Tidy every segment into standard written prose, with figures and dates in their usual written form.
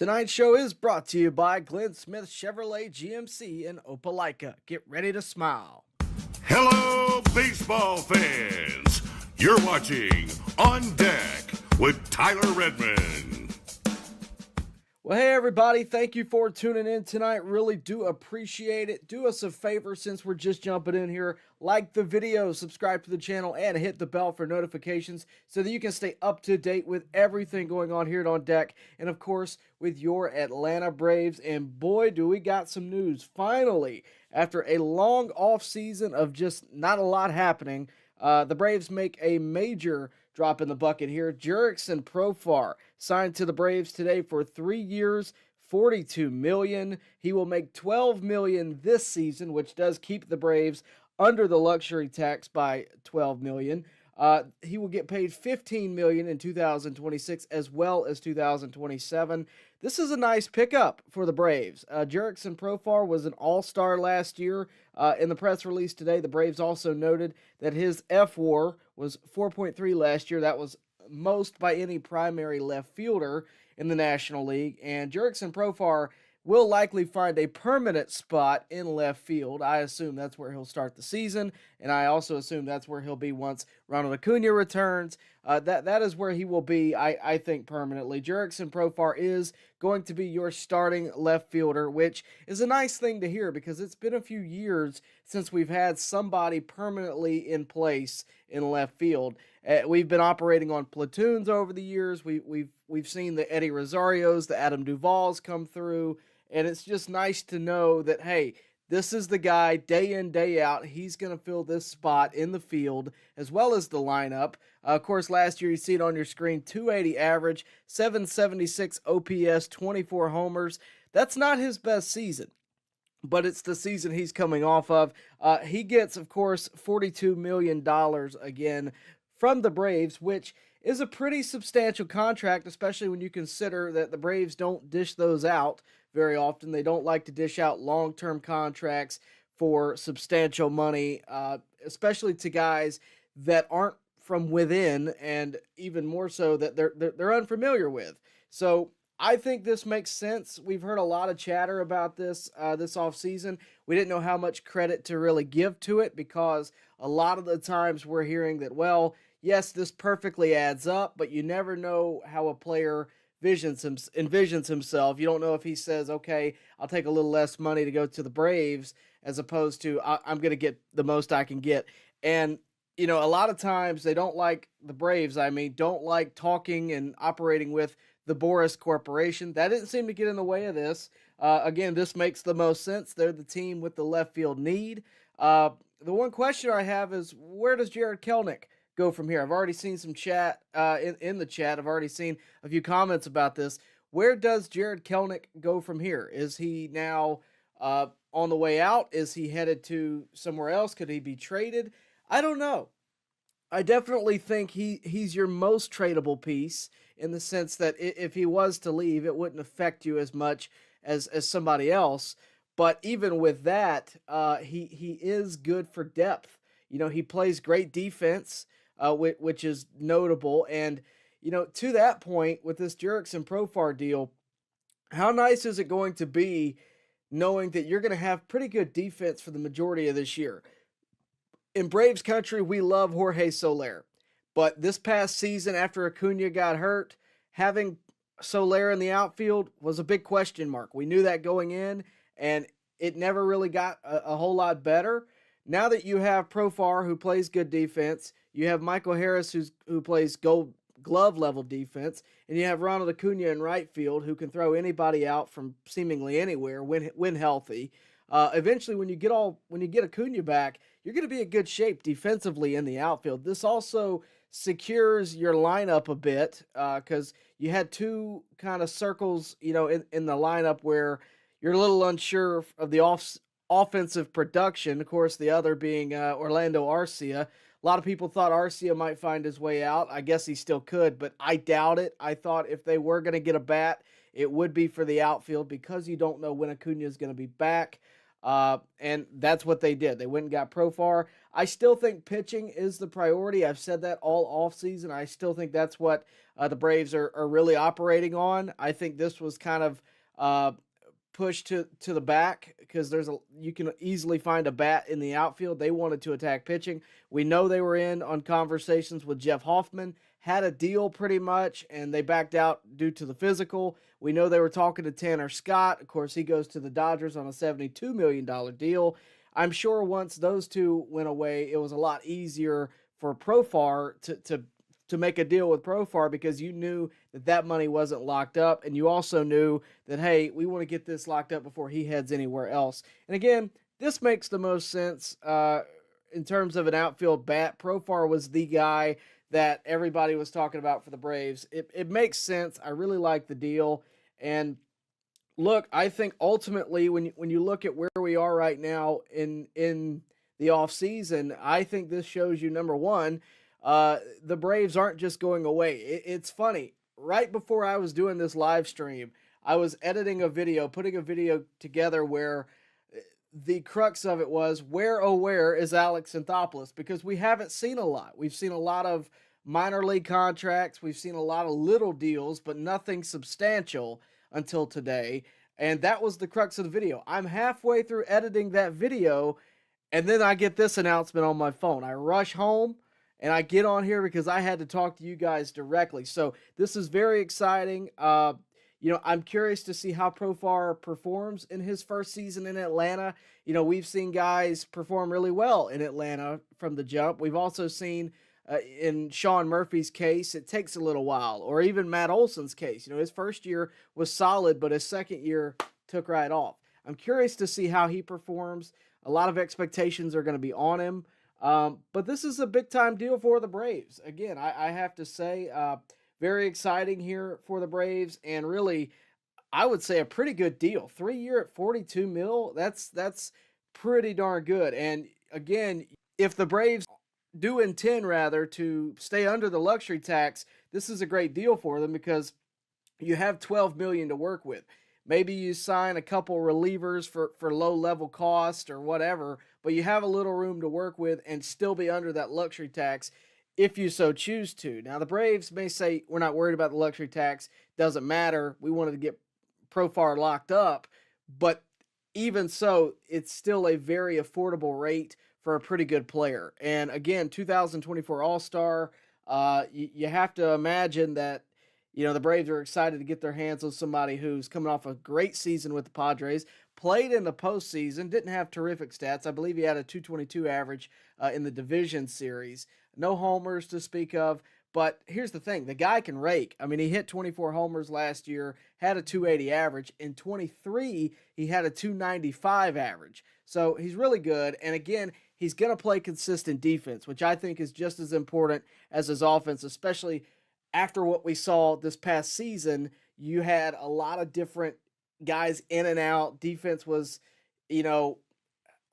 Tonight's show is brought to you by Glenn Smith Chevrolet GMC in Opelika. Get ready to smile. Hello, baseball fans. You're watching On Deck with Tyler Redmond. Well, hey, everybody. Thank you for tuning in tonight. Really do appreciate it. Do us a favor since we're just jumping in here. Like the video, subscribe to the channel, and hit the bell for notifications so that you can stay up to date with everything going on here at On Deck. And, of course, with your Atlanta Braves. And, boy, do we got some news. Finally, after a long offseason of just not a lot happening, the Braves make a major drop in the bucket here. Jurickson Profar signed to the Braves today for 3 years, $42 million. He will make $12 million this season, which does keep the Braves under the luxury tax by $12 million. He will get paid $15 million in 2026 as well as 2027. This is a nice pickup for the Braves. Jurickson Profar was an all-star last year. In the press release today, the Braves also noted that his F-WAR was 4.3 last year. That was most by any primary left fielder in the National League. And Jurickson Profar will likely find a permanent spot in left field. I assume that's where he'll start the season, and I also assume that's where he'll be once Ronald Acuna returns. That is where he will be, I think, permanently. Jurickson Profar is going to be your starting left fielder, which is a nice thing to hear because it's been a few years since we've had somebody permanently in place in left field. We've been operating on platoons over the years. We've seen the Eddie Rosarios, the Adam Duvals come through. And it's just nice to know that, hey, this is the guy day in, day out. He's going to fill this spot in the field as well as the lineup. Of course, last year you see it on your screen, 280 average, 776 OPS, 24 homers. That's not his best season, but it's the season he's coming off of. He gets, of course, $42 million again from the Braves, which is a pretty substantial contract, especially when you consider that the Braves don't dish those out very often. They don't like to dish out long-term contracts for substantial money, especially to guys that aren't from within, and even more so that they're unfamiliar with. So I think this makes sense. We've heard a lot of chatter about this this offseason. We didn't know how much credit to really give to it because a lot of the times we're hearing that, well, yes, this perfectly adds up, but you never know how a player envisions himself. You don't know if he says, okay, I'll take a little less money to go to the Braves as opposed to I'm going to get the most I can get. And, you know, a lot of times they don't like the Braves, don't like talking and operating with the Boris Corporation. That didn't seem to get in the way of this. Again, this makes the most sense. They're the team with the left field need. The one question I have is, where does Jarred Kelenic go from here? I've already seen some chat in the chat. I've already seen a few comments about this. Where does Jarred Kelenic go from here? Is he now on the way out? Is he headed to somewhere else? Could he be traded? I don't know. I definitely think he's your most tradable piece in the sense that if he was to leave, it wouldn't affect you as much as somebody else. But even with that, he is good for depth. You know, he plays great defense, which is notable. And, you know, to that point, with this Jurickson Profar deal, how nice is it going to be knowing that you're going to have pretty good defense for the majority of this year? In Braves country, we love Jorge Soler. But this past season, after Acuna got hurt, having Soler in the outfield was a big question mark. We knew that going in, and it never really got a whole lot better. Now that you have Profar, who plays good defense, you have Michael Harris, who plays gold glove level defense, and you have Ronald Acuna in right field, who can throw anybody out from seemingly anywhere when healthy. Eventually, when you get Acuna back, you're going to be in good shape defensively in the outfield. This also secures your lineup a bit because you had two kind of circles, you know, in the lineup where you're a little unsure of the offensive production. Of course, the other being Orlando Arcia. A lot of people thought Arcia might find his way out. I guess he still could, but I doubt it. I thought if they were going to get a bat, it would be for the outfield because you don't know when Acuna is going to be back. And that's what they did. They went and got Profar. I still think pitching is the priority. I've said that all offseason. I still think that's what the Braves are really operating on. I think this was kind of pushed to the back because you can easily find a bat in the outfield. They wanted to attack pitching. We know they were in on conversations with Jeff Hoffman, had a deal pretty much, and they backed out due to the physical. We know they were talking to Tanner Scott. Of course, he goes to the Dodgers on a $72 million deal. I'm sure once those two went away, it was a lot easier for Profar to make a deal with Profar because you knew that money wasn't locked up, and you also knew that, hey, we want to get this locked up before he heads anywhere else. And again, this makes the most sense in terms of an outfield bat. Profar was the guy that everybody was talking about for the Braves. It makes sense. I really like the deal. And look, I think ultimately when you look at where we are right now in the offseason, I think this shows you, number one, the Braves aren't just going away. It's funny. Right before I was doing this live stream, I was editing a video, putting a video together where the crux of it was, where, oh, where is Alex Anthopoulos? Because we haven't seen a lot. We've seen a lot of minor league contracts. We've seen a lot of little deals, but nothing substantial until today. And that was the crux of the video. I'm halfway through editing that video, and then I get this announcement on my phone. I rush home, and I get on here because I had to talk to you guys directly. So this is very exciting. I'm curious to see how Profar performs in his first season in Atlanta. We've seen guys perform really well in Atlanta from the jump. We've also seen in Sean Murphy's case, it takes a little while, or even Matt Olson's case. His first year was solid, but his second year took right off. I'm curious to see how he performs. A lot of expectations are going to be on him. But this is a big-time deal for the Braves. Again, I have to say, very exciting here for the Braves, and really, I would say a pretty good deal. 3-year at $42 million, that's pretty darn good. And again, if the Braves do intend, rather, to stay under the luxury tax, this is a great deal for them because you have $12 million to work with. Maybe you sign a couple relievers for low-level cost or whatever, but you have a little room to work with and still be under that luxury tax if you so choose to. Now, the Braves may say, we're not worried about the luxury tax. Doesn't matter. We wanted to get Profar locked up. But even so, it's still a very affordable rate for a pretty good player. And again, 2024 All-Star, you have to imagine that the Braves are excited to get their hands on somebody who's coming off a great season with the Padres, played in the postseason, didn't have terrific stats. I believe he had a 222 average in the division series. No homers to speak of. But here's the thing. The guy can rake. I mean, he hit 24 homers last year, had a 280 average. In 23, he had a 295 average. So he's really good. And again, he's going to play consistent defense, which I think is just as important as his offense, especially after what we saw this past season. You had a lot of different guys in and out. Defense was,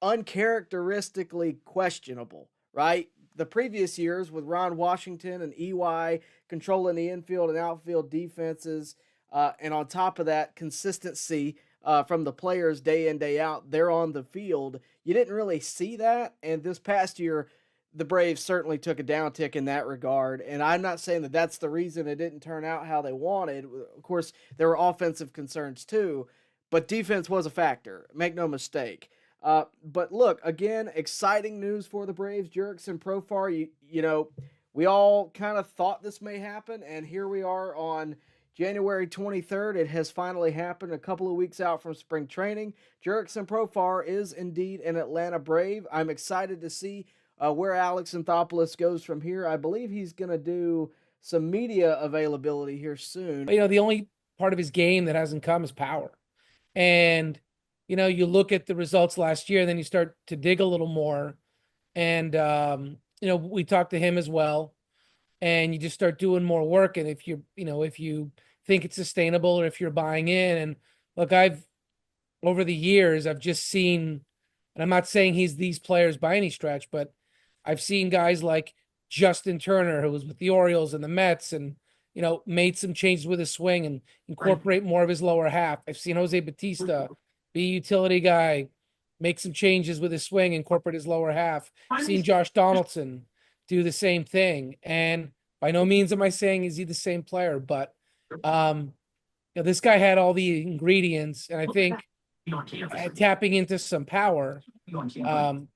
uncharacteristically questionable, right? The previous years with Ron Washington and EY controlling the infield and outfield defenses, and on top of that, consistency from the players day in, day out, they're on the field. You didn't really see that, and this past year, the Braves certainly took a downtick in that regard, and I'm not saying that that's the reason it didn't turn out how they wanted. Of course, there were offensive concerns too, but defense was a factor. Make no mistake. But look, again, exciting news for the Braves. Jurickson Profar, we all kind of thought this may happen, and here we are on January 23rd. It has finally happened, a couple of weeks out from spring training. Jurickson Profar is indeed an Atlanta Brave. I'm excited to see where Alex Anthopoulos goes from here. I believe he's going to do some media availability here soon. The only part of his game that hasn't come is power. And you look at the results last year, then you start to dig a little more. And, we talked to him as well, and you just start doing more work. And if if you think it's sustainable or if you're buying in, and look, over the years, I've just seen, and I'm not saying he's these players by any stretch, but I've seen guys like Justin Turner, who was with the Orioles and the Mets, and, made some changes with his swing and incorporate more of his lower half. I've seen Jose Bautista be a utility guy make some changes with his swing, incorporate his lower half. Seen Josh Donaldson do the same thing. And by no means am I saying is he the same player, but this guy had all the ingredients, and I think tapping into some power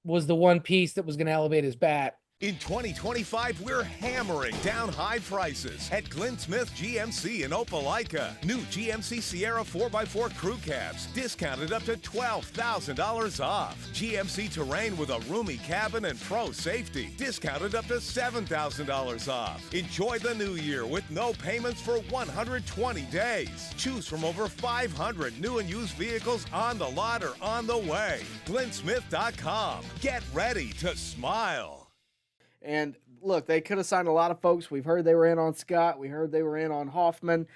was the one piece that was going to elevate his bat. In 2025, we're hammering down high prices at Glenn Smith GMC in Opelika. New GMC Sierra 4x4 crew cabs, discounted up to $12,000 off. GMC Terrain with a roomy cabin and pro safety, discounted up to $7,000 off. Enjoy the new year with no payments for 120 days. Choose from over 500 new and used vehicles on the lot or on the way. GlennSmith.com. Get ready to smile. And look, they could have signed a lot of folks. We've heard they were in on Scott. We heard they were in on Hoffman.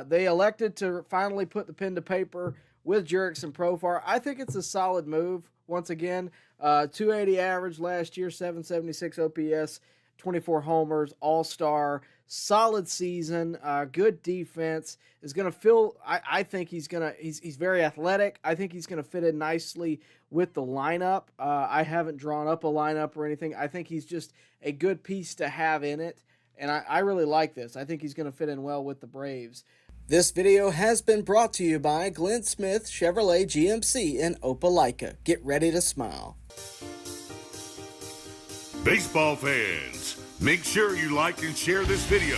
They elected to finally put the pen to paper with Jurickson Profar. I think it's a solid move. Once again, 280 average last year, 776 OPS, 24 homers, all-star, solid season, good defense. Is going to fill. I think he's very athletic. I think he's going to fit in nicely with the lineup. I haven't drawn up a lineup or anything. I think he's just a good piece to have in it, and I really like this. I think he's going to fit in well with the Braves. This video has been brought to you by Glenn Smith Chevrolet GMC in Opelika. Get ready to smile. Baseball fans, make sure you like and share this video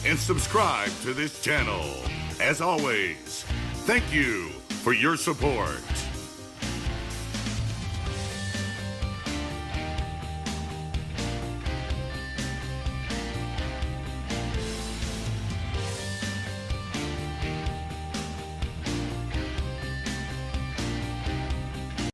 and subscribe to this channel. As always, thank you for your support.